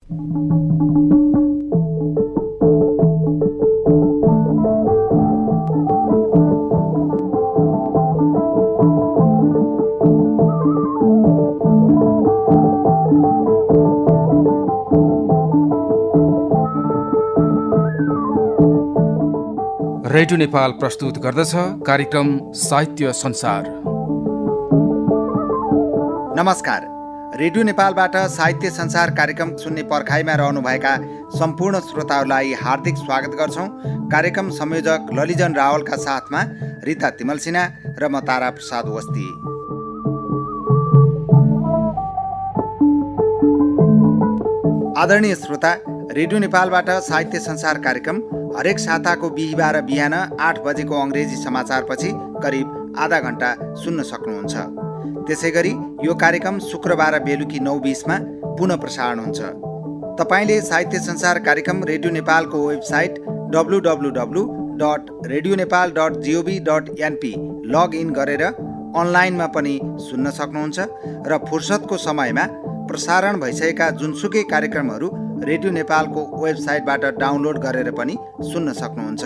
Radio Nepal प्रस्तुत गर्दछ कार्यक्रम साहित्य संसार। नमस्कार। रेडियो नेपालबाट साहित्य संसार कार्यक्रम सुन्ने पर्खाइमा रहनुभएका सम्पूर्ण श्रोताहरूलाई हार्दिक स्वागत गर्छौं। कार्यक्रम संयोजक ललिजन रावलका साथमा रिता तिमल सिन्हा र म तारा प्रसाद वस्ती। आदरणीय श्रोता, रेडियो नेपालबाट साहित्य संसार कार्यक्रम हरेक साताको बिहिबार बिहान 8 बजेको अङ्ग्रेजी समाचारपछि करिब आधा घण्टा सुन्न सक्नुहुन्छ। त्यसैगरी यो कार्यक्रम शुक्रबार बेलुकी 9:20 पुनः प्रसारण हुन्छ। तपाईले साहित्य संसार कार्यक्रम रेडियो नेपालको वेबसाइट www.radionepal.gov.np लगइन गरेर अनलाइनमा पनि सुन्न सक्नुहुन्छ र फुर्सदको समयमा प्रसारण भइसकेका जुनसुकै कार्यक्रमहरू रेडियो नेपालको वेबसाइटबाट डाउनलोड गरेर पनि सुन्न सक्नुहुन्छ।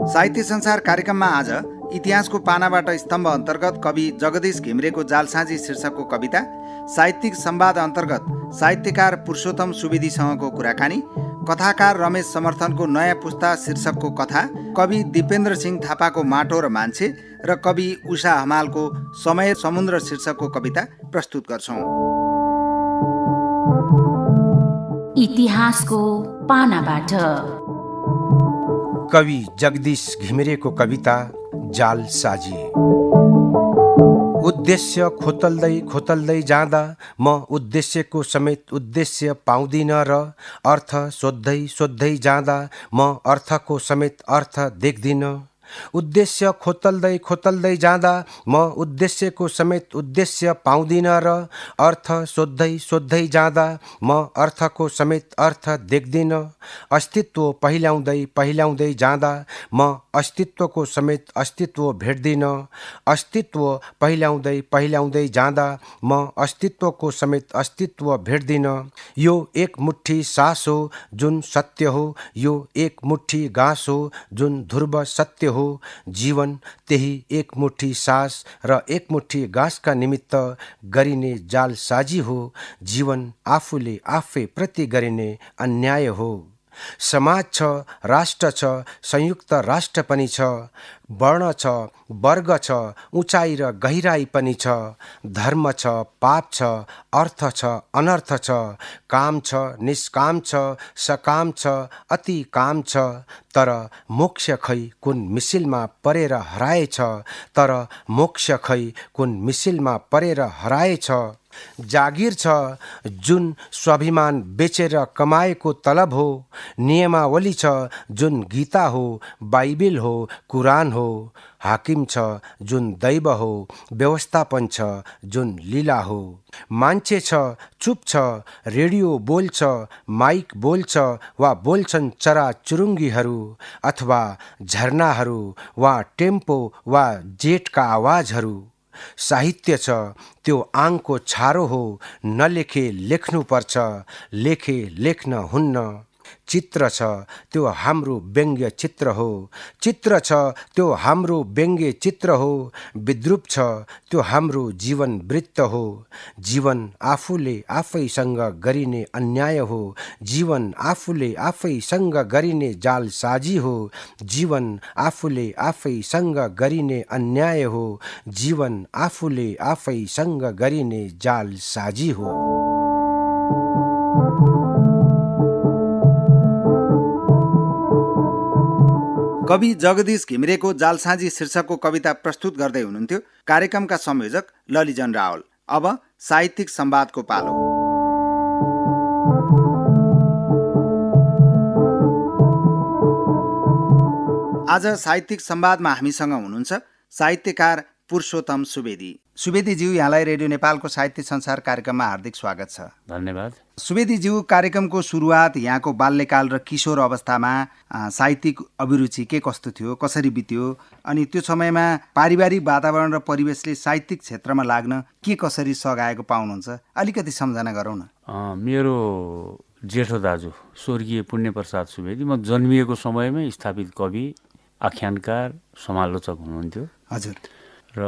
साहित्य संसार कार्यक्रममा आज इतिहासको पानाबाट स्तम्भ अन्तर्गत कवि जगदीश घिमिरेको जालसाँझी शीर्षकको कविता, साहित्यिक संवाद अन्तर्गत साहित्यकार पुरुषोत्तम सुवेदीसँगको कुराकानी, कथाकार रमेश समर्थनको नयाँ पुस्ता शीर्षकको कथा, कवि दिपेन्द्र सिंह थापाको माटो र मान्छे र कवि उषा हमालको समय समुद्र शीर्षकको कविता प्रस्तुत गर्छौं। इतिहासको पानाबाट कवि जगदीश घिमिरेको कविता जालसाजी। उद्देश्य खोतल्दै जाँदा म उद्देश्यको समेत उद्देश्य पाउँदिन र अर्थ सोध्दै जाँदा म अर्थको समेत अर्थ देख्दिन। उद्देश्य खोतल्दै जाँदा म उद्देश्यको समेत उद्देश्य पाउँदिन र अर्थ सोध्दै जाँदा म अर्थको समेत अर्थ देख्दिन। अस्तित्व पहिल्याउँदै जाँदा म अस्तित्वको समेत अस्तित्व भेट्दिन। अस्तित्व पहिल्याउँदै जाँदा म अस्तित्वको समेत अस्तित्व भेट्दिन। यो एक मुट्ठी सास हो जुन सत्य हो, यो एक मुट्ठी घाँस हो जुन ध्रुव सत्य हो। जीवन त्यही एक मुट्ठी सास र एक मुट्ठी घाँसका निमित्त गरिने जालसाजी हो। जीवन आफूले आफै प्रति गरिने अन्याय हो। समाज छ, राष्ट्र छ, संयुक्त राष्ट्र पनि छ, वर्ण छ, वर्ग छ, उचाइ र गहिराई पनि छ, धर्म छ, पाप छ, अर्थ छ, अनर्थ छ, काम छ, निष्काम छ, सकाम छ, अति काम छ। तर मोक्ष खै कुन मिसिलमा परेर हराएछ, तर मोक्ष खै कुन मिसिलमा परेर हराएछ। जागिर छ जुन स्वाभिमान बेचेर कमाएको तलब हो। नियमावली छ जुन गीता हो, बाइबिल हो, कुरान हो। हाकिम छ जुन दैव हो, व्यवस्थापन छ जुन लीला हो। मान्छे छ, चुप छ, रेडियो बोल्छ, माइक बोल्छ वा बोल्छन् चरा चुरुङ्गीहरू अथवा झरनाहरू वा टेम्पो वा जेटका आवाजहरू। साहित्य छ त्यो आङको छारो हो, नलेखे लेख्नुपर्छ, लेखे लेख्न हुन्न। चित्र छ त्यो हाम्रो व्यङ्ग्य चित्र हो, चित्र छ त्यो हाम्रो व्यङ्ग्य चित्र हो। विद्रूप छ त्यो हाम्रो जीवन वृत्त हो। जीवन आफूले आफैसँग गरिने अन्याय हो। जीवन आफूले आफैसँग गरिने जालसाजी हो। जीवन आफूले आफैसँग गरिने अन्याय हो। जीवन आफूले आफैसँग गरिने जालसाजी हो। कवि जगदीश घिमिरेको जालसाँझी शीर्षकको कविता प्रस्तुत गर्दै हुनुहुन्थ्यो कार्यक्रमका संयोजक ललिजन रावल। अब साहित्यिक संवादको पालो। आज साहित्यिक संवादमा हामीसँग हुनुहुन्छ साहित्यकार पुरुषोत्तम सुवेदी। सुवेदीज्यू, यहाँलाई रेडियो नेपालको साहित्य संसार कार्यक्रममा हार्दिक स्वागत छ। धन्यवाद। सुवेदीज्यू, कार्यक्रमको सुरुवात यहाँको बाल्यकाल र किशोर अवस्थामा साहित्यिक अभिरुचि के कस्तो थियो, कसरी बित्यो, अनि त्यो समयमा पारिवारिक वातावरण र परिवेशले साहित्यिक क्षेत्रमा लाग्न के कसरी सघाएको पाउनुहुन्छ? अलिकति सम्झना गरौँ न। मेरो जेठो दाजु स्वर्गीय पुण्यप्रसाद सुवेदी म जन्मिएको समयमै स्थापित कवि, आख्यानकार, समालोचक हुनुहुन्थ्यो। हजुर। र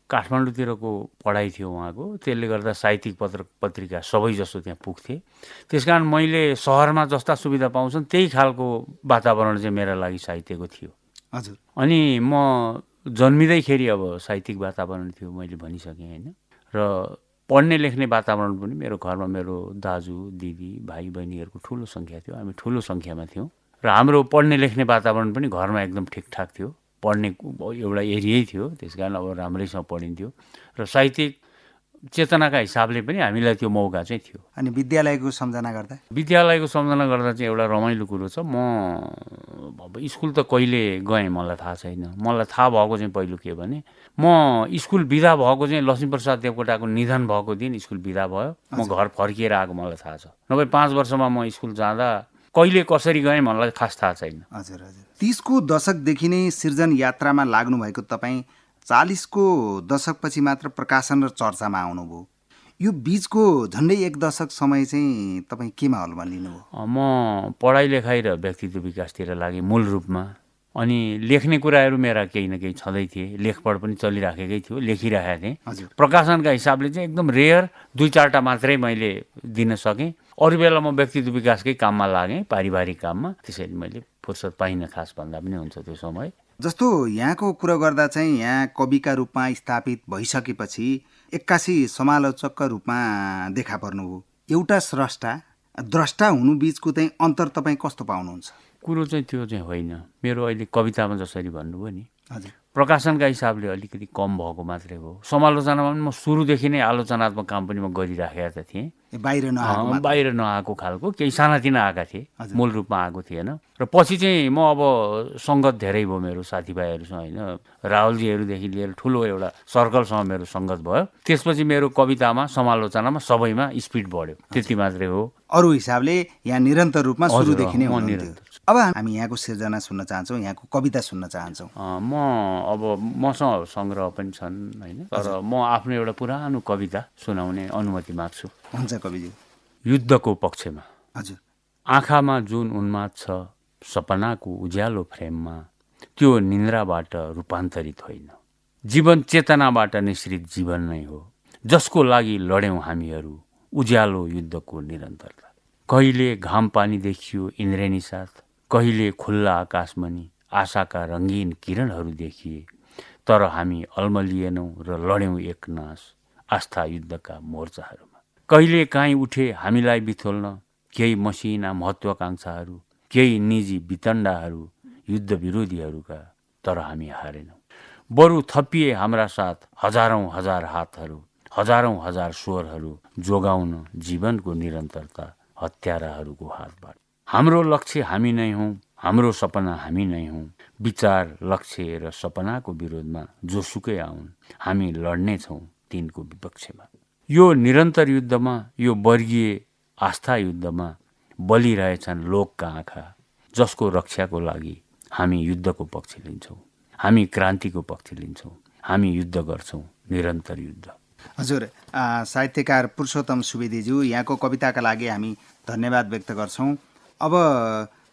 काठमाडौँतिरको पढाइ थियो उहाँको, त्यसले गर्दा साहित्यिक पत्रिका सबै जसो त्यहाँ पुग्थे। त्यसकारण मैले सहरमा जस्ता सुविधा पाउँछन् त्यही खालको वातावरण चाहिँ मेरा लागि साहित्यको थियो। हजुर। अनि म जन्मिँदैखेरि अब साहित्यिक वातावरण थियो मैले भनिसकेँ होइन। र पढ्ने लेख्ने वातावरण पनि मेरो घरमा मेरो दाजु दिदी भाइ बहिनीहरूको ठुलो सङ्ख्या थियो। हामी ठुलो सङ्ख्यामा थियौँ र हाम्रो पढ्ने लेख्ने वातावरण पनि घरमा एकदम ठिकठाक थियो। पढ्ने एउटा एरियै थियो, त्यस कारण अब राम्रैसँग पढिन्थ्यो र साहित्यिक चेतनाका हिसाबले पनि हामीलाई त्यो मौका चाहिँ थियो। अनि विद्यालयको सम्झना गर्दा? विद्यालयको सम्झना गर्दा चाहिँ एउटा रमाइलो कुरो छ। म अब स्कुल त कहिले गएँ मलाई थाहा छैन। मलाई थाहा भएको चाहिँ पहिलो के भने म स्कुल बिदा भएको चाहिँ लक्ष्मीप्रसाद देवकोटाको निधन भएको दिन स्कुल बिदा भयो। म घर फर्किएर आएको मलाई थाहा छ। नभए 5 वर्षमा म स्कुल जाँदा कहिले कसरी गएँ मलाई खास थाहा छैन। हजुर हजुर। 30 को दशकदेखि नै सृजन यात्रामा लाग्नुभएको तपाईँ 40 को दशकपछि मात्र प्रकाशन र चर्चामा आउनुभयो। यो बिचको झन्डै 1 दशक समय चाहिँ तपाईँ केमा हलमा लिनुभयो? म पढाइ लेखाइ र व्यक्तित्व विकासतिर लागेँ मूल रूपमा। अनि लेख्ने कुराहरू मेरा केही न केही छँदै थिए। लेखपढ पनि चलिराखेकै थियो, लेखिरहेको थिएँ। प्रकाशनका हिसाबले चाहिँ एकदम रेयर 2-4टा मात्रै मैले दिन सकेँ। अरू बेला म व्यक्तित्व विकासकै काममा लागेँ, पारिवारिक काममा। त्यसैले मैले फुर्सद पाइनँ खास भन्दा पनि हुन्छ त्यो समय। जस्तो यहाँको कुरा गर्दा चाहिँ यहाँ कविका रूपमा स्थापित भइसकेपछि 81 समालोचकका रूपमा देखा पर्नुभयो। एउटा द्रष्टा हुनु बिचको चाहिँ अन्तर तपाईँ कस्तो पाउनुहुन्छ? कुरो चाहिँ त्यो चाहिँ होइन। मेरो अहिले कवितामा जसरी भन्नुभयो नि, हजुर, प्रकाशनका हिसाबले अलिकति कम भएको मात्रै हो। समालोचनामा पनि म सुरुदेखि नै आलोचनात्मक काम पनि म गरिराखेका त थिएँ। बाहिर नआएको खालको केही सानातिना आएका थिए, मूल रूपमा आएको थिएन। र पछि चाहिँ म अब सङ्गत धेरै भयो मेरो साथीभाइहरूसँग होइन। राहुलजीहरूदेखि लिएर ठुलो एउटा सर्कलसँग मेरो सङ्गत भयो। त्यसपछि मेरो कवितामा, समालोचनामा सबैमा स्पिड बढ्यो, त्यति मात्रै हो। अरू हिसाबले यहाँ निरन्तर रूपमा सुरुदेखि नै हुनुहुन्थ्यो। अब हामी यहाँको सिर्जना सुन्न चाहन्छौँ, यहाँको कविता सुन्न चाहन्छौँ। मसँग सङ्ग्रह पनि छन् होइन, तर म आफ्नो एउटा पुरानो कविता सुनाउने अनुमति माग्छु। हुन्छ कविजी। युद्धको पक्षमा। हजुर। आँखामा जुन उन्माद छ सपनाको उज्यालो फ्रेममा, त्यो निन्द्राबाट रूपान्तरित होइन। जीवन चेतनाबाट निश्रित जीवन नै हो, जसको लागि लड्यौँ हामीहरू उज्यालो युद्धको निरन्तरता। कहिले घाम पानी देखियो इन्द्रेणी साथ, कहिले खुल्ला आकाशमणि आशाका रङ्गीन किरणहरू देखिए। तर हामी अल्मलिएनौँ र लड्यौँ एकनास आस्था युद्धका मोर्चाहरूमा। कहिले काहीँ उठे हामीलाई बिथोल्न केही मसिना महत्त्वाकांक्षाहरू, केही निजी वितण्डाहरू युद्ध विरोधीहरूका, तर हामी हारेनौँ। बरु थपिए हाम्रा साथ हजारौँ हजार हातहरू, हजारौँ हजार स्वरहरू जोगाउन जीवनको निरन्तरता हत्याराहरूको हातबाट। हाम्रो लक्ष्य हामी नै हौँ, हाम्रो सपना हामी नै हौँ। विचार, लक्ष्य र सपनाको विरोधमा जोसुकै आउन्, हामी लड्नेछौँ तिनको विपक्षमा। यो निरन्तर युद्धमा, यो वर्गीय आस्था युद्धमा बलिरहेछन् लोकका आँखा, जसको रक्षाको लागि हामी युद्धको पक्ष लिन्छौँ, हामी क्रान्तिको पक्ष लिन्छौँ, हामी युद्ध गर्छौँ, निरन्तर युद्ध। हजुर, साहित्यकार पुरुषोत्तम सुवेदीज्यू, यहाँको कविताका लागि हामी धन्यवाद व्यक्त गर्छौँ। अब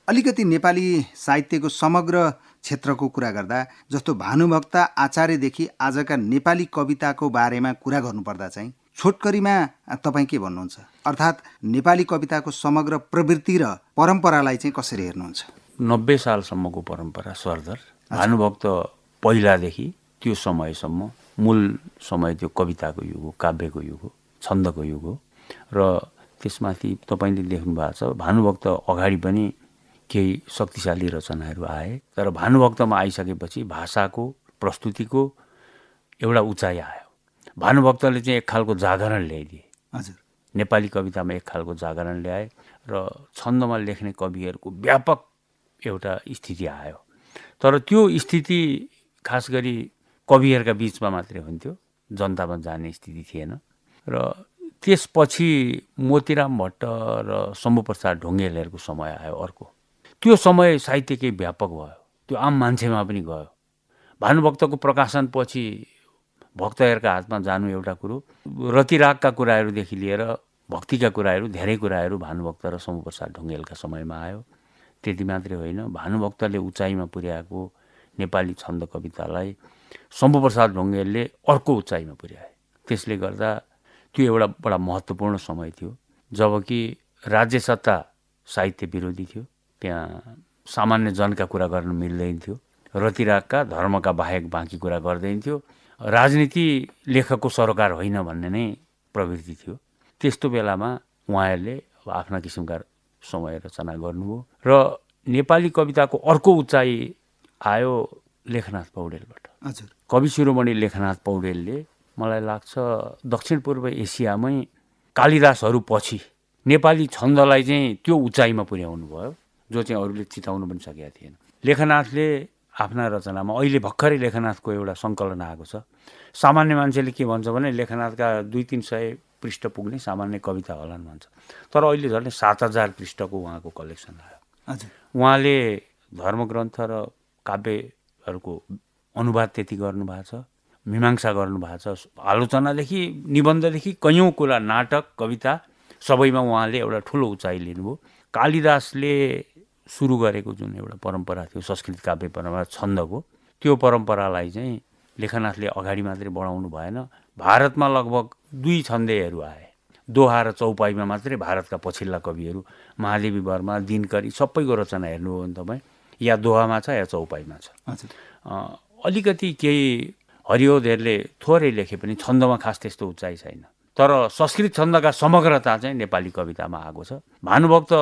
अलिकति नेपाली साहित्यको समग्र क्षेत्रको कुरा गर्दा, जस्तो भानुभक्त आचार्यदेखि आजका नेपाली कविताको बारेमा कुरा गर्नुपर्दा चाहिँ छोटकरीमा तपाईँ के भन्नुहुन्छ? अर्थात् नेपाली कविताको समग्र प्रवृत्ति र परम्परालाई चाहिँ कसरी हेर्नुहुन्छ? 90 सालसम्मको परम्परा सरदर। भानुभक्त पहिलादेखि त्यो समयसम्म मूल समय त्यो कविताको युग हो, काव्यको युग हो, छन्दको युग हो। र त्यसमाथि तपाईँले देख्नु भएको छ भानुभक्त अगाडि पनि केही शक्तिशाली रचनाहरू आए, तर भानुभक्तमा आइसकेपछि भाषाको प्रस्तुतिको एउटा उचाइ आयो। भानुभक्तले चाहिँ एक खालको जागरण ल्याइदिए। हजुर, नेपाली कवितामा एक खालको जागरण ल्याए र छन्दमा लेख्ने कविहरूको व्यापक एउटा स्थिति आयो। तर त्यो स्थिति खास गरी कविहरूका बिचमा मात्रै हुन्थ्यो, जनतामा जाने स्थिति थिएन। र त्यसपछि मोतीराम भट्ट र शम्भुप्रसाद ढुङ्गेलहरूको समय आयो अर्को। त्यो समय साहित्यकै व्यापक भयो, त्यो आम मान्छेमा पनि गयो। भानुभक्तको प्रकाशनपछि भक्तहरूका हातमा जानु एउटा कुरो, रतिरागका कुराहरूदेखि लिएर भक्तिका कुराहरू, धेरै कुराहरू भानुभक्त र शम्भुप्रसाद ढुङ्गेलका समयमा आयो। त्यति मात्रै होइन, भानुभक्तले उचाइमा पुर्याएको नेपाली छन्द कवितालाई शम्भुप्रसाद ढुङ्गेलले अर्को उचाइमा पुर्याए। त्यसले गर्दा त्यो एउटा बडा महत्त्वपूर्ण समय थियो, जबकि राज्य सत्ता साहित्य विरोधी थियो। त्यहाँ सामान्य जनका कुरा गर्न मिल्दैन थियो, रतिरागका धर्मका बाहेक बाँकी कुरा गर्दैन थियो, राजनीति लेखकको सरोकार होइन भन्ने नै प्रवृत्ति थियो। त्यस्तो बेलामा उहाँहरूले आफ्ना किसिमका समय रचना गर्नुभयो र नेपाली कविताको अर्को उचाइ आयो लेखनाथ पौडेलबाट। हजुर, कवि शिरोमणि लेखनाथ पौडेलले मलाई लाग्छ दक्षिण पूर्व एसियामै कालिदासहरू पछि नेपाली छन्दलाई चाहिँ त्यो उचाइमा पुर्याउनु भयो जो चाहिँ अरूले चिताउनु पनि सकेका थिएन। लेखनाथले आफ्ना रचनामा, अहिले भर्खरै लेखनाथको एउटा सङ्कलन आएको छ, सामान्य मान्छेले के भन्छ भने लेखनाथका 200-300 पृष्ठ पुग्ने सामान्य कविता होलान् भन्छ, तर अहिले झन् 7000 पृष्ठको उहाँको कलेक्सन आयो। हजुर, उहाँले धर्मग्रन्थ र काव्यहरूको अनुवाद त्यति गर्नुभएको छ, मीमांसा गर्नुभएको छ, आलोचनादेखि निबन्धदेखि कैयौँ कुरा, नाटक, कविता सबैमा उहाँले एउटा ठुलो उचाइ लिनुभयो। कालिदासले सुरु गरेको जुन एउटा परम्परा थियो संस्कृत काव्य परम्परा छन्दको, त्यो परम्परालाई चाहिँ लेखनाथले अगाडि मात्रै बढाउनु भएन। भारतमा लगभग 2 छन्देहरू आए, दोहा र चौपाईमा मात्रै भारतका पछिल्ला कविहरू महादेवी वर्मा, दिनकरी सबैको रचना हेर्नुभयो भने तपाईँ या दोहामा छ या चौपाईमा छ। अलिकति केही हरियोधहरूले थोरै लेखे पनि छन्दमा खास त्यस्तो उचाइ छैन, तर संस्कृत छन्दका समग्रता चाहिँ नेपाली कवितामा आएको छ। भानुभक्त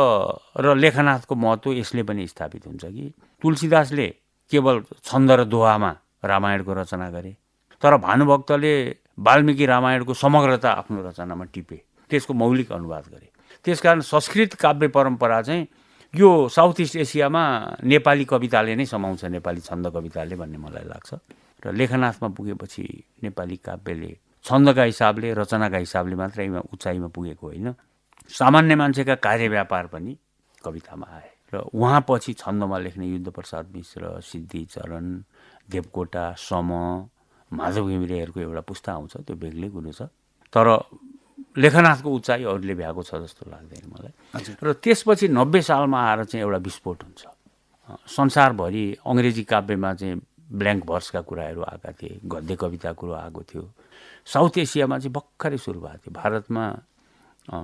र लेखनाथको महत्त्व यसले पनि स्थापित हुन्छ कि तुलसीदासले केवल छन्द र दोहामा रामायणको रचना गरे, तर भानुभक्तले वाल्मीकि रामायणको समग्रता आफ्नो रचनामा टिपे, त्यसको मौलिक अनुवाद गरे। त्यसकारण संस्कृत काव्य परम्परा चाहिँ यो साउथ इस्ट एसियामा नेपाली कविताले नै समाउँछ, नेपाली छन्द कविताले भन्ने मलाई लाग्छ। र लेखनाथमा पुगेपछि नेपाली काव्यले छन्दका हिसाबले, रचनाका हिसाबले मात्रैमा उचाइमा पुगेको होइन, सामान्य मान्छेका कार्य व्यापार पनि कवितामा आए। र उहाँपछि छन्दमा लेख्ने युद्धप्रसाद मिश्र, सिद्धिचरण, देवकोटा, सम, माधव घिमिरेहरूको एउटा पुस्ता आउँछ, त्यो बेग्लै कुरो छ, तर लेखनाथको उचाइ अरूले भ्याएको छ जस्तो लाग्दैन मलाई। र त्यसपछि 90 सालमा आएर चाहिँ एउटा विस्फोट हुन्छ। संसारभरि अङ्ग्रेजी काव्यमा चाहिँ ब्ल्याङ्क भर्सका कुराहरू आएका थिए, गद्य कविता कुरो आएको थियो। साउथ एसियामा चाहिँ भर्खरै सुरु भएको थियो। भारतमा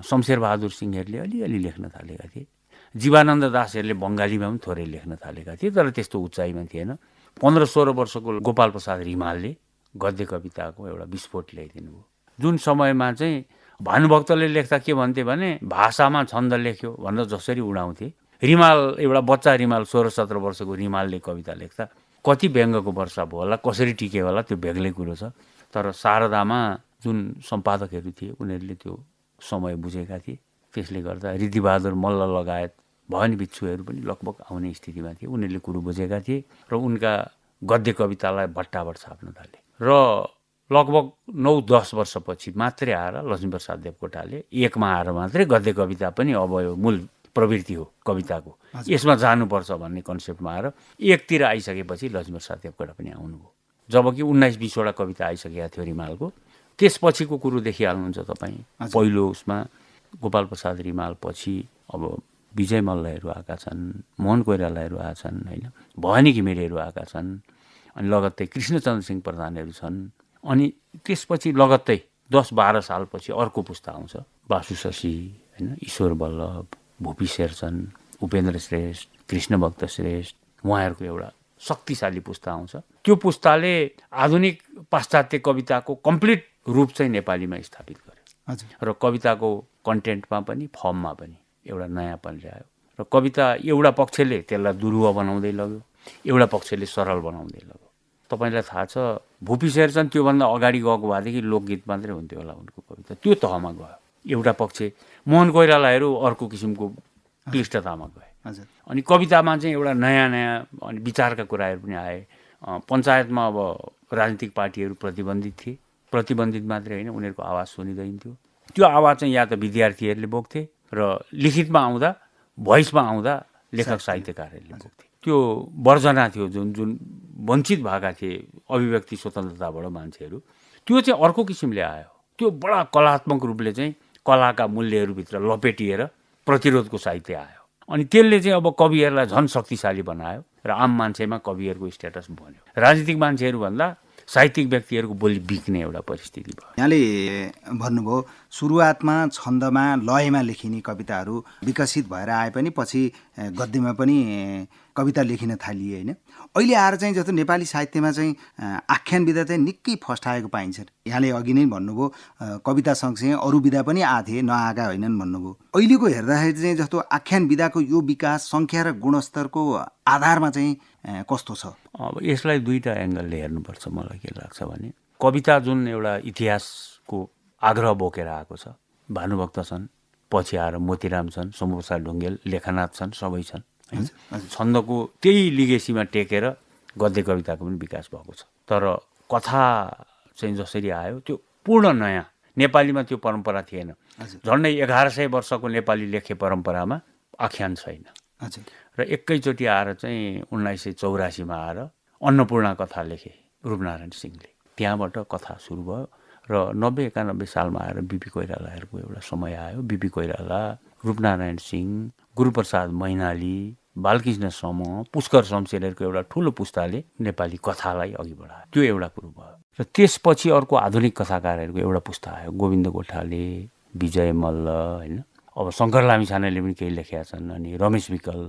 शमशेरबहादुर सिंहहरूले अलिअलि लेख्न थालेका थिए, जीवानन्द दासहरूले बङ्गालीमा पनि थोरै लेख्न थालेका थिए, तर त्यस्तो उचाइमा थिएन। 15-16 वर्षको गोपाल प्रसाद रिमालले गद्य कविताको एउटा विस्फोट ल्याइदिनु भयो। जुन समयमा चाहिँ भानुभक्तले लेख्दा के भन्थे भने भाषामा छन्द लेख्यो भनेर जसरी उडाउँथे, रिमाल एउटा बच्चा रिमाल 16-17 वर्षको रिमालले कविता लेख्दा कति व्यङ्गको वर्षा भयो होला, कसरी टिक्यो होला, त्यो बेग्लै कुरो छ। तर शारदामा जुन सम्पादकहरू थिए उनीहरूले त्यो समय बुझेका थिए, त्यसले गर्दा ऋद्धिबहादुर मल्ल लगायत भवानी बिच्छुहरू पनि लगभग आउने स्थितिमा थिए, उनीहरूले कुरो बुझेका थिए र उनका गद्य कवितालाई भट्टाभट छाप्न थाले। र लगभग 9-10 वर्षपछि मात्रै आएर लक्ष्मीप्रसाद देवकोटाले एकमा आएर मात्रै गद्य कविता पनि अब यो मूल प्रवृत्ति हो कविताको, यसमा जानुपर्छ भन्ने कन्सेप्टमा आएर एकतिर आइसकेपछि लक्ष्मीप्रसाद देवकोटा पनि आउनुभयो, जबकि 19-20वटा कविता आइसकेका थियो रिमालको। त्यसपछिको कुरो देखिहाल्नुहुन्छ तपाईँ। पहिलो उसमा गोपाल प्रसाद रिमाल पछि अब विजय मल्लहरू आएका छन्, मोहन कोइरालाहरू आएका छन्, होइन, भवानी घिमिरेहरू आएका छन्, अनि लगत्तै कृष्णचन्द्र सिंह प्रधानहरू छन्। अनि त्यसपछि लगत्तै 10-12 सालपछि अर्को पुस्ता आउँछ, वासु शशी, होइन, ईश्वर वल्लभ, भूपी शेरचन, उपेन्द्र श्रेष्ठ, कृष्णभक्त श्रेष्ठ, उहाँहरूको एउटा शक्तिशाली पुस्ता आउँछ। त्यो पुस्ताले आधुनिक पाश्चात्य कविताको कम्प्लिट रूप चाहिँ नेपालीमा स्थापित गर्यो र कविताको कन्टेन्टमा पनि फर्ममा पनि एउटा नयाँपन ल्यायो। र कविता एउटा पक्षले त्यसलाई दुरुह बनाउँदै लग्यो, एउटा पक्षले सरल बनाउँदै लग्यो। तपाईँलाई थाहा छ भूपी शेरचन त्योभन्दा अगाडि गएको भएदेखि लोकगीत मात्रै हुन्थ्यो होला उनको कविता, त्यो तहमा गयो एउटा पक्ष। मोहन कोइरालाहरू अर्को किसिमको क्लिष्टतामा गए। अनि कवितामा चाहिँ एउटा नयाँ अनि विचारका कुराहरू पनि आए। पञ्चायतमा अब राजनीतिक पार्टीहरू प्रतिबन्धित थिए। प्रतिबन्धित मात्रै होइन, उनीहरूको आवाज सुनिँदैन थियो। त्यो आवाज चाहिँ या त विद्यार्थीहरूले बोक्थे र लिखितमा आउँदा, भोइसमा आउँदा लेखक साहित्यकारहरूले बोक्थे। त्यो वर्जना थियो जुन वञ्चित भएका थिए अभिव्यक्ति स्वतन्त्रताबाट मान्छेहरू, त्यो चाहिँ अर्को किसिमले आयो। त्यो बडा कलात्मक रूपले चाहिँ कलाका मूल्यहरूभित्र लपेटिएर प्रतिरोधको साहित्य आयो। अनि त्यसले चाहिँ अब कविहरूलाई झन् शक्तिशाली बनायो र आम मान्छेमा कविहरूको स्ट्याटस बन्यो। राजनीतिक मान्छेहरूभन्दा साहित्यिक व्यक्तिहरूको बोली बिग्ने एउटा परिस्थिति भयो। यहाँले भन्नुभयो सुरुवातमा छन्दमा लयमा लेखिने कविताहरू विकसित भएर आए पनि पछि गद्यमा पनि कविता लेखिन थालिए होइन। अहिले आएर चाहिँ जस्तो नेपाली साहित्यमा चाहिँ आख्यान विधा चाहिँ निकै फस्टाएको पाइन्छ। यहाँले अघि नै भन्नुभयो कविता सँगसँगै अरू विधा पनि आथे, नआएका होइनन् भन्नुभयो। अहिलेको हेर्दाखेरि चाहिँ जस्तो आख्यान विधाको यो विकास सङ्ख्या र गुणस्तरको आधारमा चाहिँ कस्तो छ? अब यसलाई दुईवटा एङ्गलले हेर्नुपर्छ। मलाई के लाग्छ भने कविता जुन एउटा इतिहासको आग्रह बोकेर आएको छ, भानुभक्त छन्, पछि आएर मोतीराम छन्, शम्भुप्रसाद ढुङ्गेल, लेखनाथ छन्, सबै छन् होइन। छन्दको त्यही लिगेसीमा टेकेर गद्य कविताको पनि विकास भएको छ। तर कथा चाहिँ जसरी आयो त्यो पूर्ण नयाँ, नेपालीमा त्यो परम्परा थिएन। झन्डै 1100 वर्षको नेपाली लेखे परम्परामा आख्यान छैन। र एकैचोटि आएर चाहिँ 1984 आएर अन्नपूर्ण कथा लेखे रूपनारायण सिंहले। त्यहाँबाट कथा सुरु भयो र 90-91 सालमा आएर बिपी कोइरालाहरूको एउटा समय आयो। बिपी कोइराला, रूपनारायण सिंह, गुरुप्रसाद मैनाली, बालकृष्ण सम, पुष्कर शमशेरहरूको एउटा ठुलो पुस्ताले नेपाली कथालाई अघि बढायो। त्यो एउटा कुरो भयो। र त्यसपछि अर्को आधुनिक कथाकारहरूको एउटा पुस्ता आयो, गोविन्द गोठाले, विजय मल्ल होइन। अब शङ्कर लामिछानेले पनि केही लेखेका छन्। अनि रमेश विकल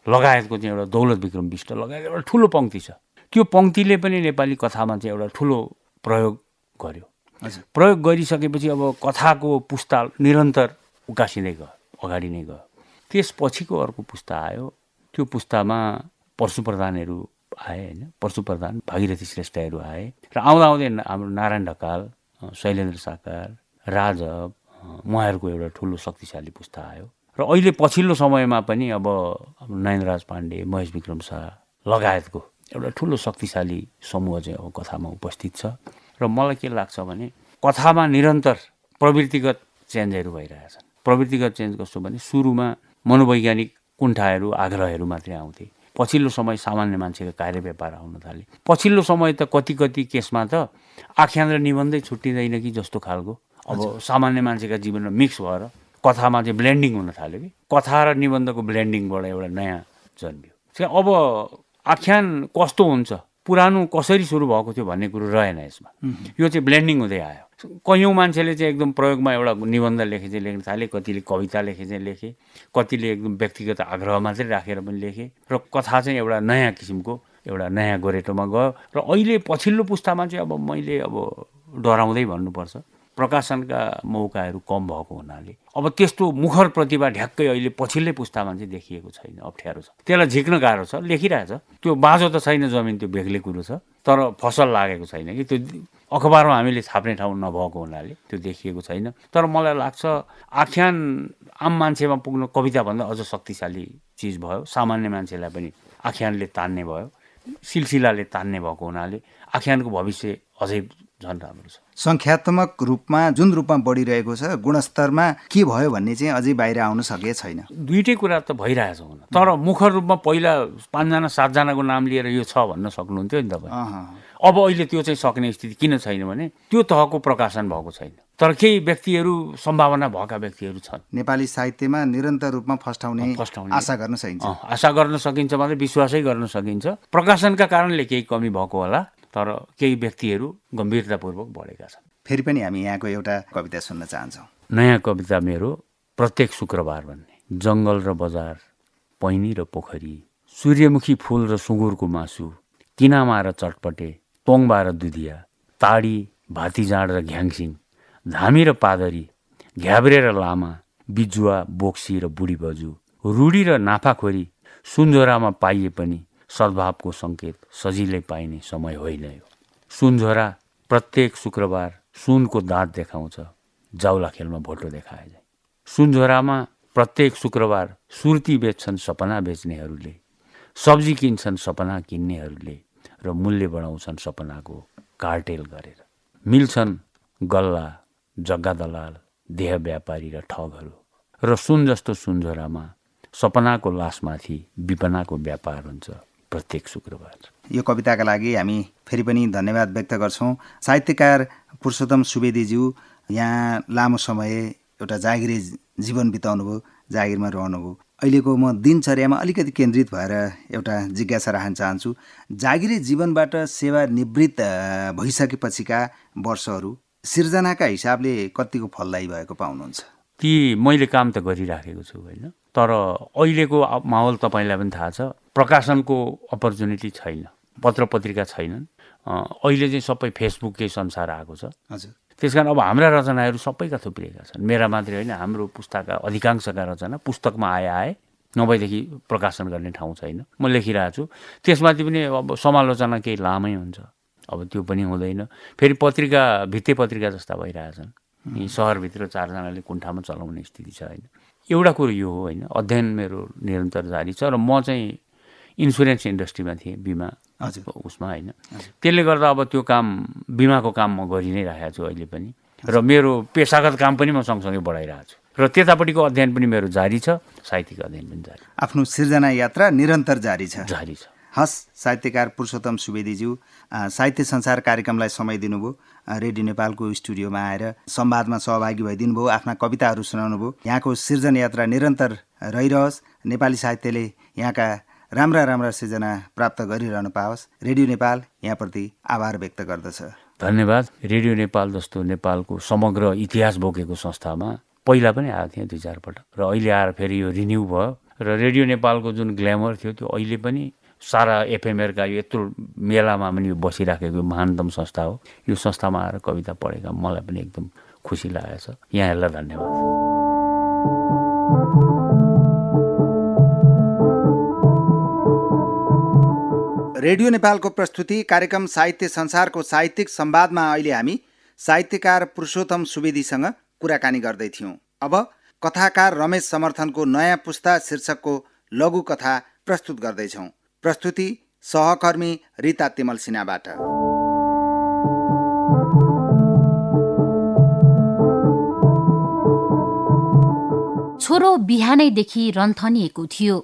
लगायतको चाहिँ एउटा दौलत विक्रम बिष्ट लगायत एउटा ठुलो पङ्क्ति छ। त्यो पङ्क्तिले पनि नेपाली कथामा चाहिँ एउटा ठुलो प्रयोग गर्यो। प्रयोग गरिसकेपछि अब कथाको पुस्ता निरन्तर उकासिँदै गयो, अगाडि नै गयो। त्यसपछिको अर्को पुस्ता आयो। त्यो पुस्तामा परशु प्रधानहरू आए होइन, परशु प्रधान, भागीरथी श्रेष्ठहरू आए र आउँदा आउँदै हाम्रो नारायण ढकाल, शैलेन्द्र साकार, राजव, उहाँहरूको एउटा ठुलो शक्तिशाली पुस्ता आयो। र अहिले पछिल्लो समयमा पनि अब नयनराज पाण्डे, महेश विक्रम शाह लगायतको एउटा ठुलो शक्तिशाली समूह चाहिँ अब कथामा उपस्थित छ। र मलाई के लाग्छ भने कथामा निरन्तर प्रवृत्तिगत चेन्जहरू भइरहेछन्। प्रवृत्तिगत चेन्ज कस्तो भने सुरुमा मनोवैज्ञानिक कुण्ठाहरू, आग्रहहरू मात्रै आउँथे। पछिल्लो समय सामान्य मान्छेको कार्य व्यापार आउन थाले। पछिल्लो समय त कति केसमा त आख्यान र निबन्धै छुट्टिँदैन कि जस्तो खालको अब सामान्य मान्छेका जीवनमा मिक्स भएर कथामा चाहिँ ब्लेन्डिङ हुन थाल्यो कि कथा र निबन्धको ब्लेन्डिङबाट एउटा नयाँ जन्मियो। अब आख्यान कस्तो हुन्छ, पुरानो कसरी सुरु भएको थियो भन्ने कुरो रहेन यसमा। यो चाहिँ ब्लेन्डिङ हुँदै आयो। कयौँ मान्छेले चाहिँ एकदम प्रयोगमा एउटा निबन्ध लेखे चाहिँ लेख्न थाले, कतिले कविता लेखे चाहिँ लेखे, कतिले एकदम व्यक्तिगत आग्रह मात्रै राखेर पनि लेखे र कथा चाहिँ एउटा नयाँ किसिमको एउटा नयाँ गोरेटोमा गयो। र अहिले पछिल्लो पुस्तामा चाहिँ अब मैले अब डराउँदै भन्नुपर्छ, प्रकाशनका मौकाहरू कम भएको हुनाले अब त्यस्तो मुखर प्रतिभा ढ्याक्कै अहिले पछिल्लै पुस्तामा चाहिँ देखिएको छैन। अप्ठ्यारो छ, त्यसलाई झिक्न गाह्रो छ। लेखिरहेछ, त्यो बाँझो त छैन जमिन, त्यो बेग्लै कुरो छ, तर फसल लागेको छैन कि त्यो अखबारमा हामीले छाप्ने ठाउँ नभएको हुनाले त्यो देखिएको छैन। तर मलाई लाग्छ आख्यान आम मान्छेमा पुग्न कविताभन्दा अझ शक्तिशाली चिज भयो। सामान्य मान्छेलाई पनि आख्यानले तान्ने भयो, सिलसिलाले तान्ने भएको हुनाले आख्यानको भविष्य अझै झन् राम्रो छ। सङ्ख्यात्मक रूपमा जुन रूपमा बढिरहेको छ, गुणस्तरमा के भयो भन्ने चाहिँ अझै बाहिर आउन सकेको छैन। दुईटै कुरा त भइरहेछ हुन, तर मुखर रूपमा पहिला 5जना 7जनाको नाम लिएर यो छ भन्न सक्नुहुन्थ्यो नि तपाईँ। अब अहिले त्यो चाहिँ सक्ने स्थिति किन छैन भने त्यो तहको प्रकाशन भएको छैन। तर केही व्यक्तिहरू, सम्भावना भएका व्यक्तिहरू छन्। नेपाली साहित्यमा निरन्तर रूपमा फस्टाउने आशा गर्न सकिन्छ। आशा गर्न सकिन्छ मात्रै, विश्वासै गर्न सकिन्छ। प्रकाशनका कारणले केही कमी भएको होला, तर केही व्यक्तिहरू गम्भीरतापूर्वक बढेका छन्। फेरि पनि हामी यहाँको एउटा कविता सुन्न चाहन्छौँ। नयाँ कविता मेरो प्रत्येक शुक्रबार भन्ने। जङ्गल र बजार, पैनी र पोखरी, सूर्यमुखी फुल र सुँगुरको मासु, किनामा र चटपटे, तोङबा र दुधिया, ताडी, भातीजाँड र घ्याङसिङ, धामी र पादरी, घ्याब्रे र लामा, बिजुवा, बोक्सी र बुढी बजु, रुडी र नाफाखोरी, सुनझोरामा पाइए पनि सद्भावको सङ्केत सजिलै पाइने समय होइन यो। सुनझोरा प्रत्येक शुक्रबार सुनको दाँत देखाउँछ, जाउला खेलमा भोटो देखाए যায়। सुनझोरामा प्रत्येक शुक्रबार सुर्ती बेच्छन् सपना बेच्नेहरूले, सब्जी किन्छन् सपना किन्नेहरूले, र मूल्य बढाउँछन् सपनाको कार्टेल गरेर। मिल्छन् गल्ला, जग्गा दलाल, देह व्यापारी र ठगहरू र सुन जस्तो सुनझोरामा सपनाको लासमाथि विपनाको व्यापार हुन्छ प्रत्येक शुक्रबार। यो कविताका लागि हामी फेरि पनि धन्यवाद व्यक्त गर्छौँ। साहित्यकार पुरुषोत्तम सुवेदीज्यू यहाँ लामो समय एउटा जागिरी जीवन बिताउनुभयो, जागिरमा रहनुभयो। अहिलेको म दिनचर्यामा अलिकति केन्द्रित भएर एउटा जिज्ञासा राख्न चाहन्छु। जागिरी जीवनबाट सेवानिवृत्त भइसकेपछिका वर्षहरू सिर्जनाका हिसाबले कतिको फलदायी भएको पाउनुहुन्छ? ती मैले काम त गरिराखेको छु होइन, तर अहिलेको माहौल तपाईँलाई पनि थाहा छ, प्रकाशनको अपर्च्युनिटी छैन, पत्र पत्रिका छैनन्। अहिले चाहिँ सबै फेसबुककै संसार आएको छ। हजुर। त्यस कारण अब हाम्रा रचनाहरू सबैका थुप्रिएका छन्। मेरा मात्रै होइन, हाम्रो पुस्ताका अधिकांशका रचना पुस्तकमा आए नभएदेखि प्रकाशन गर्ने ठाउँ छैन। म लेखिरहेको छु, त्यसमाथि पनि अब समालोचना केही लामै हुन्छ, अब त्यो पनि हुँदैन। फेरि पत्रिका भित्ते पत्रिका जस्ता भइरहेछन्। यी सहरभित्र 4 जनाले कुण्ठामा चलाउने स्थिति छ होइन। एउटा कुरो यो हो होइन, अध्ययन मेरो निरन्तर जारी छ र म चाहिँ इन्सुरेन्स इन्डस्ट्रीमा थिएँ, बिमा उसमा होइन। त्यसले गर्दा अब त्यो काम, बिमाको काम म गरि नै राखेको छु अहिले पनि, र मेरो पेसागत काम पनि म सँगसँगै बढाइरहेको छु, र त्यतापट्टिको अध्ययन पनि मेरो जारी छ, साहित्यिक अध्ययन पनि जारी। आफ्नो सिर्जना यात्रा निरन्तर जारी छ। हस्, साहित्यकार पुरुषोत्तम सुवेदीज्यू साहित्य संसार कार्यक्रमलाई समय दिनुभयो, रेडियो नेपालको स्टुडियोमा आएर संवादमा सहभागी भइदिनु भयो, आफ्ना कविताहरू सुनाउनु भयो। यहाँको सिर्जन यात्रा निरन्तर रहिरहोस्, नेपाली साहित्यले यहाँका राम्रा राम्रा सिर्जना प्राप्त गरिरहन पाओस्। रेडियो नेपाल यहाँप्रति आभार व्यक्त गर्दछ। धन्यवाद। रेडियो नेपाल जस्तो नेपालको समग्र इतिहास बोकेको संस्थामा पहिला पनि आएको थिएँ 2-4 पटक, र अहिले आएर फेरि यो रिन्यू भयो, र रेडियो नेपालको जुन ग्ल्यामर थियो त्यो अहिले पनि सारा एफएमआरका यो यत्रो मेलामा पनि बसिराखेको महानतम संस्था हो। यो संस्थामा आएर कविता पढेका मलाई पनि एकदम खुसी लागेको छ। यहाँहरूलाई धन्यवाद। रेडियो नेपालको प्रस्तुति कार्यक्रम साहित्य संसारको साहित्यिक संवादमा अहिले हामी साहित्यकार पुरुषोत्तम सुवेदीसँग कुराकानी गर्दै थियौँ। अब कथाकार रमेश समर्थनको नयाँ पुस्ता शीर्षकको लघु कथा प्रस्तुत गर्दैछौँ। प्रस्तुति सहकर्मी रिता तिमल सिन्हाबाट। छोरो बिहानैदेखि रन्थनिएको थियो,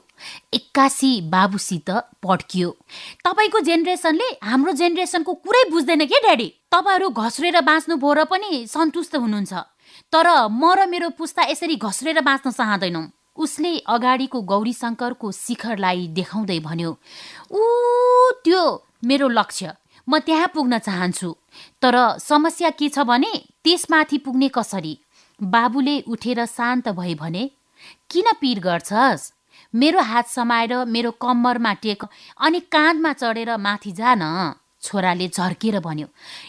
81 बाबुसित पड्कियो। तपाईँको जेनेरेसनले हाम्रो जेनेरेसनको कुरै बुझ्दैन के ड्याडी? तपाईँहरू घस्रेर बाँच्नु भयो र पनि सन्तुष्ट हुनुहुन्छ, तर म र मेरो पुस्ता यसरी घस्रेर बाँच्न चाहँदैनौँ। उसले अगाडिको गौरीशङ्करको शिखरलाई देखाउँदै भन्यो, ऊ त्यो मेरो लक्ष्य, म त्यहाँ पुग्न चाहन्छु। तर समस्या के छ भने त्यसमाथि पुग्ने कसरी? बाबुले उठेर शान्त भए भने, किन पिर गर्छस्? मेरो हात समाएर मेरो कम्मरमा टेक अनि काँधमा चढेर माथि जा न। छोराले झर्केर भन्यो,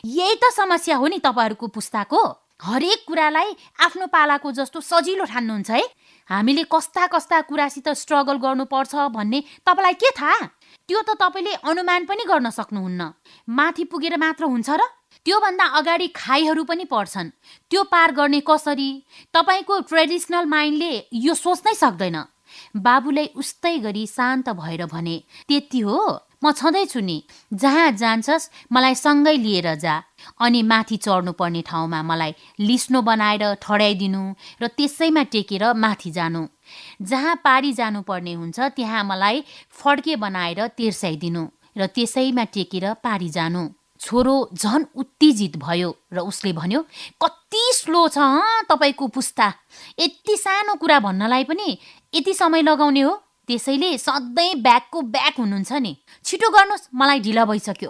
यही त समस्या हो नि तपाईँहरूको पुस्ताको। हरेक कुरालाई आफ्नो पालाको जस्तो सजिलो ठान्नुहुन्छ है। हामीले कस्ता कस्ता कुरासित स्ट्रगल गर्नुपर्छ भन्ने तपाईँलाई के थाहा? त्यो त तपाईँले अनुमान पनि गर्न सक्नुहुन्न। माथि पुगेर मात्र हुन्छ र? त्योभन्दा अगाडि खाइहरू पनि पर्छन्। त्यो पार गर्ने कसरी? तपाईँको ट्रेडिसनल माइन्डले यो सोच्नै सक्दैन। बाबुलाई उस्तै गरी शान्त भएर भने, त्यति हो, म छँदैछु नि, जहाँ जान्छस् मलाई सँगै लिएर जा। अनि माथि चढ्नु पर्ने ठाउँमा मलाई लिस्नो बनाएर ठड्याइदिनु र त्यसैमा टेकेर माथि जानु। जहाँ पारी जानुपर्ने हुन्छ त्यहाँ मलाई फड्के बनाएर तेर्साइदिनु र त्यसैमा टेकेर पारी जानु। छोरो झन् उत्तेजित भयो र उसले भन्यो, कति स्लो छ तपाईँको पुस्ता, यति सानो कुरा भन्नलाई पनि यति समय लगाउने हो? त्यसैले सधैँ ब्याकको ब्याक हुनुहुन्छ नि। छिटो गर्नुहोस्, मलाई ढिला भइसक्यो।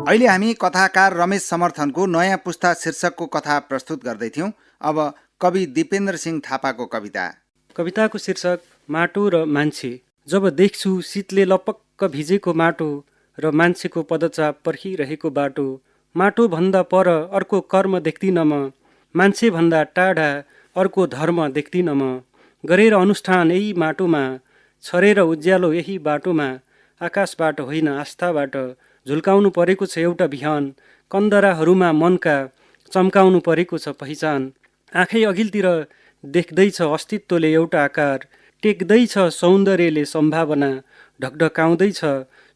अहिले हामी कथाकार रमेश समर्थनको नयाँ पुस्ता शीर्षकको कथा प्रस्तुत गर्दै थियौँ। अब कवि दिपेन्द्र सिंह थापाको कविता। कविताको शीर्षक माटो र मान्छे। जब देख्छु शीतले लपक्क भिजेको माटो र मान्छेको पदचाप पर्खिरहेको बाटो, माटो भन्दा पर अर्को कर्म देख्दिनँ म, मान्छे भन्दा टाढा अर्को धर्म देख्दिनँ म। गरेर अनुष्ठान यही माटोमा, छरेर उज्यालो यही बाटोमा, आकाशबाट होइन आस्थाबाट झुल्काउनु परेको छ एउटा बिहान, कन्दराहरूमा मनका चम्काउनु परेको छ पहिचान। आँखै अघिल्तिर देख्दैछ अस्तित्वले एउटा आकार, टेक्दैछ सौन्दर्यले सम्भावना, ढकढकाउँदैछ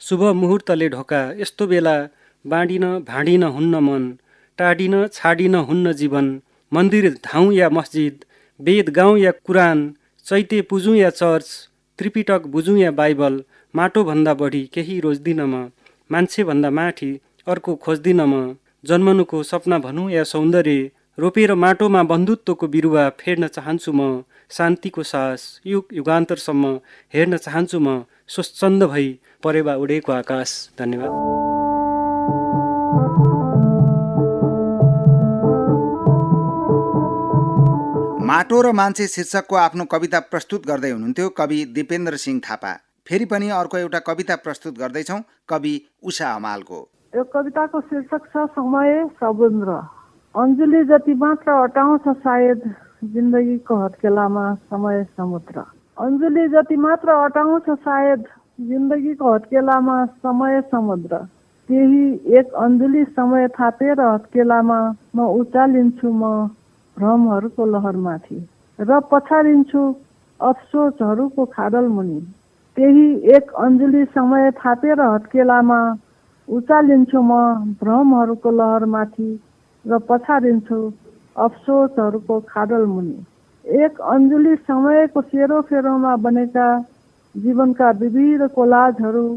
शुभ मुहुर्तले ढोका। यस्तो बेला बाँडिन भाँडिन हुन्न मन, टाढिन छाडिन हुन्न जीवन। मन्दिर धाउँ या मस्जिद, वेद गाउँ या कुरान, चैते पुजौँ या चर्च, त्रिपिटक बुझौँ या बाइबल, माटोभन्दा बढी केही रोज्दिन म, मान्छेभन्दा माथि अर्को खोज्दिन म। जन्मनुको सपना भनौँ या सौन्दर्य, रोपेर माटोमा बन्धुत्वको बिरुवा फेर्न चाहन्छु म। शान्तिको सास युग युगान्तरसम्म हेर्न चाहन्छु म, स्वच्छन्द भई परेवा उडेको आकाश। धन्यवाद। माटो र मान्छे शीर्षकको आफ्नो कविता प्रस्तुत गर्दै हुनुहुन्थ्यो कवि दिपेन्द्र सिंह थापा। फेरि पनि अर्को एउटा कविता प्रस्तुत गर्दैछौँ कवि उषा हमालको। यो कविताको शीर्षक छ समय समुद्र। अञ्जुली जति मात्र अटाउँछ सायद जिन्दगीको हत्केलामा समय समुद्र। अञ्जुली जति मात्र अटाउँछ सायद जिन्दगीको हत्केलामा समय समुद्र। त्यही एक अञ्जुली समय थापेर हत्केलामा म उचालिन्छु म भ्रमहरूको लहरमाथि र पछाडिन्छु अफसोसहरूको खाडल मुनि। त्यही एक अञ्जुली समय थापेर हत्केलामा उचालिन्छु म भ्रमहरूको लहरमाथि र पछाडिन्छु अफसोसहरूको खाडल मुनि। एक अञ्जुली समयको सेरोफेरोमा बनेका जीवनका विविध कोलाजहरू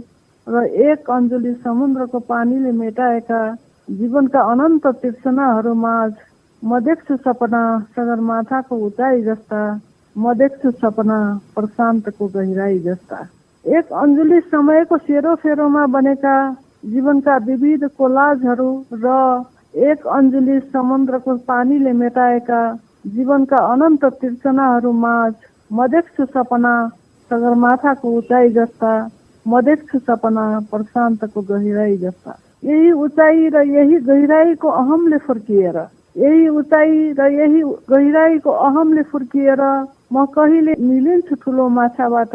र एक अञ्जुली समुद्रको पानीले मेटाएका जीवनका अनन्त तृष्णाहरू माझ म देख्छु सपना सगरमाथाको उचाइ जस्ता, म देख्छु सपना प्रशान्तको गहिराई जस्ता। एक अञ्जुली समयको सेरोफेरोमा बनेका जीवनका विविध कोलाजहरू र एक अञ्जुली समुद्रको पानीले मेटाएका जीवनका अनन्त तृष्णाहरू माझ म देख्छु सपना सगरमाथाको उचाइ जस्ता, म देख्छु सपना प्रशान्तको गहिराई जस्ता। यही उचाइ र यही गहिराईको अहमले फुर्किएर, यही उचाइ र यही गहिराईको अहमले फुर्किएर म कहिले मिलिन्छु ठुलो माछाबाट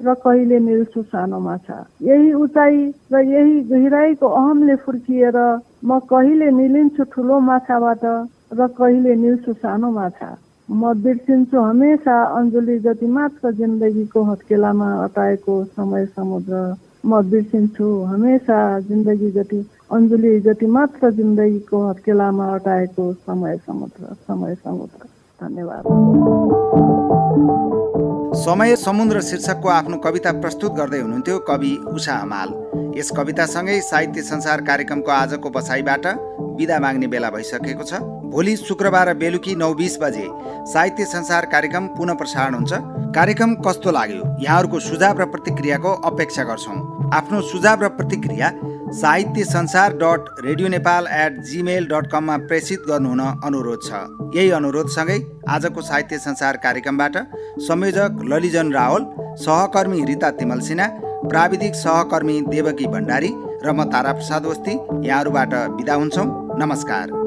र कहिले मिल्छु सानो माछा। यही उचाइ र यही गहिराईको अहमले फुर्किएर म कहिले मिलिन्छु ठुलो माछाबाट र कहिले मिल्छु सानो माछा। म बिर्सिन्छु हमेसा अञ्जुली जति मात्र जिन्दगीको हत्केलामा अटाएको समय समुद्र। म बिर्सिन्छु हमेसा जिन्दगी जति अञ्जुली जति मात्र जिन्दगीको हत्केलामा अटाएको समय समुद्र, समय समुद्र। धन्यवाद। समय समुद्र शीर्षकको आफ्नो कविता प्रस्तुत गर्दै हुनुहुन्थ्यो कवि उषा हमाल। यस कवितासँगै साहित्य संसार कार्यक्रमको आजको बसाइबाट बिदा माग्ने बेला भइसकेको छ। भोलि शुक्रबार बेलुकी 9:20 बजे साहित्य संसार कार्यक्रम पुनः प्रसारण हुन्छ। कार्यक्रम कस्तो लाग्यो यहाँहरूको सुझाव र प्रतिक्रियाको अपेक्षा गर्छौँ। आफ्नो सुझाव र प्रतिक्रिया sahityasansar.radionepal@gmail.com मा प्रेषित गर्नुहुन अनुरोध छ। यही अनुरोधसँगै आजको साहित्य संसार कार्यक्रमबाट संयोजक ललिजन रावल, सहकर्मी रिता तिमल सिन्हा, प्राविधिक सहकर्मी देवकी भण्डारी र म तारा प्रसाद वस्ती यहाँहरूबाट बिदा हुन्छौँ। नमस्कार।